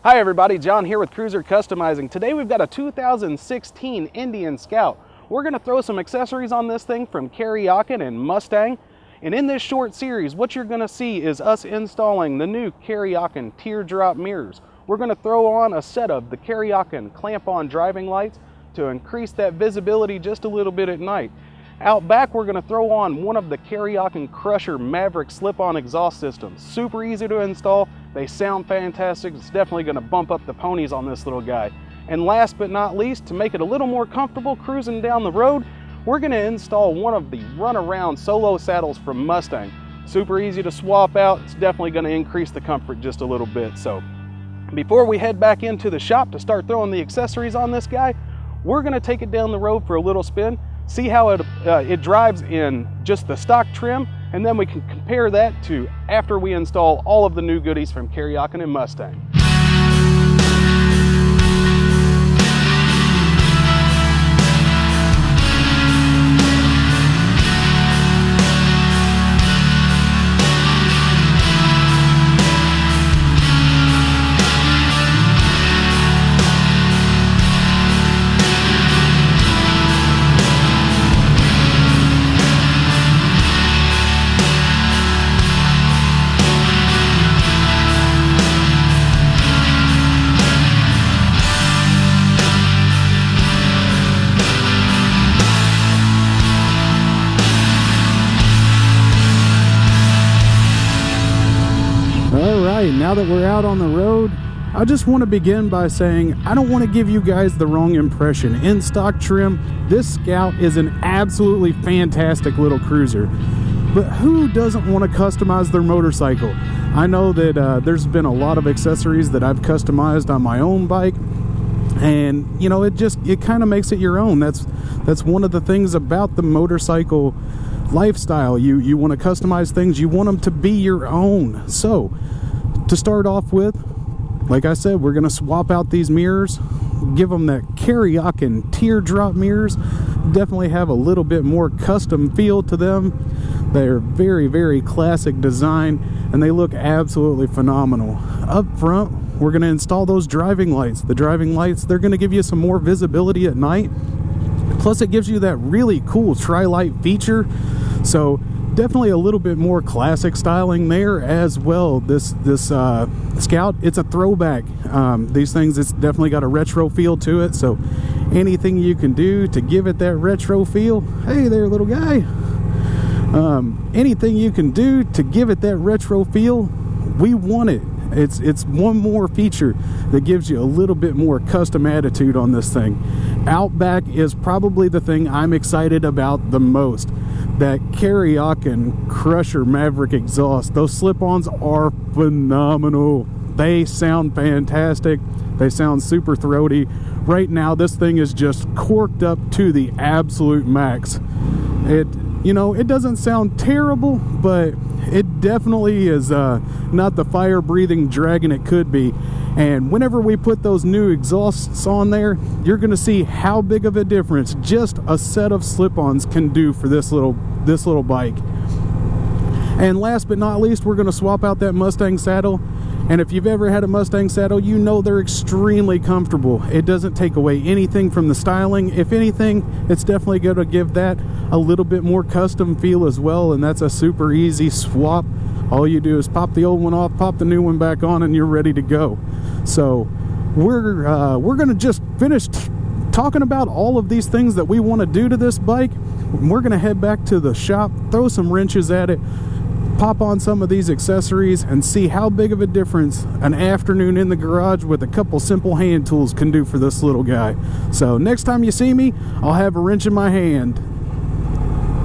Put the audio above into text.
Hi everybody, John here with Cruiser Customizing. Today we've got a 2016 Indian Scout. We're going to throw some accessories on this thing from Kuryakin and Mustang. And in this short series, what you're going to see is us installing the new Kuryakin teardrop mirrors. We're going to throw on a set of the Kuryakin clamp-on driving lights to increase that visibility just a little bit at night. Out back, we're going to throw on one of the Kuryakin Crusher Maverick slip-on exhaust systems. Super easy to install. They sound fantastic. It's definitely going to bump up the ponies on this little guy. And last but not least, to make it a little more comfortable cruising down the road, we're going to install one of the runaround solo saddles from Mustang. Super easy to swap out. It's definitely going to increase the comfort just a little bit. So before we head back into the shop to start throwing the accessories on this guy, we're going to take it down the road for a little spin, see how it drives in just the stock trim, and then we can compare that to after we install all of the new goodies from Kuryakin and Mustang. Now that we're out on the road, I just want to begin by saying I don't want to give you guys the wrong impression. In stock trim, this Scout is an absolutely fantastic little cruiser. But who doesn't want to customize their motorcycle? I know that there's been a lot of accessories that I've customized on my own bike, and you know, it kind of makes it your own. That's one of the things about the motorcycle lifestyle. You want to customize things, you want them to be your own. So to start off with, like I said, we're going to swap out these mirrors, give them that Kuryakin teardrop mirrors. Definitely have a little bit more custom feel to them. They're very, very classic design, and they look absolutely phenomenal. Up front, we're going to install those driving lights. The driving lights, they're going to give you some more visibility at night. Plus, it gives you that really cool tri-light feature. So definitely a little bit more classic styling there as well. This Scout, it's a throwback. These things, it's definitely got a retro feel to it. So anything you can do to give it that retro feel, hey there little guy, anything you can do to give it that retro feel, we want it. It's one more feature that gives you a little bit more custom attitude on this thing. Outback is probably the thing I'm excited about the most. That Kuryakin Crusher Maverick exhaust, those slip-ons are phenomenal. They sound fantastic. They sound super throaty. Right now, this thing is just corked up to the absolute max. It doesn't sound terrible, but it definitely is not the fire-breathing dragon it could be. And whenever we put those new exhausts on there, you're going to see how big of a difference just a set of slip-ons can do for this little bike. And last but not least, we're going to swap out that Mustang saddle. And if you've ever had a Mustang saddle, you know they're extremely comfortable. It doesn't take away anything from the styling. If anything, it's definitely going to give that a little bit more custom feel as well. And that's a super easy swap. All you do is pop the old one off, pop the new one back on, and you're ready to go. So we're going to just finish talking about all of these things that we want to do to this bike. We're going to head back to the shop, throw some wrenches at it, pop on some of these accessories, and see how big of a difference an afternoon in the garage with a couple simple hand tools can do for this little guy. So next time you see me, I'll have a wrench in my hand.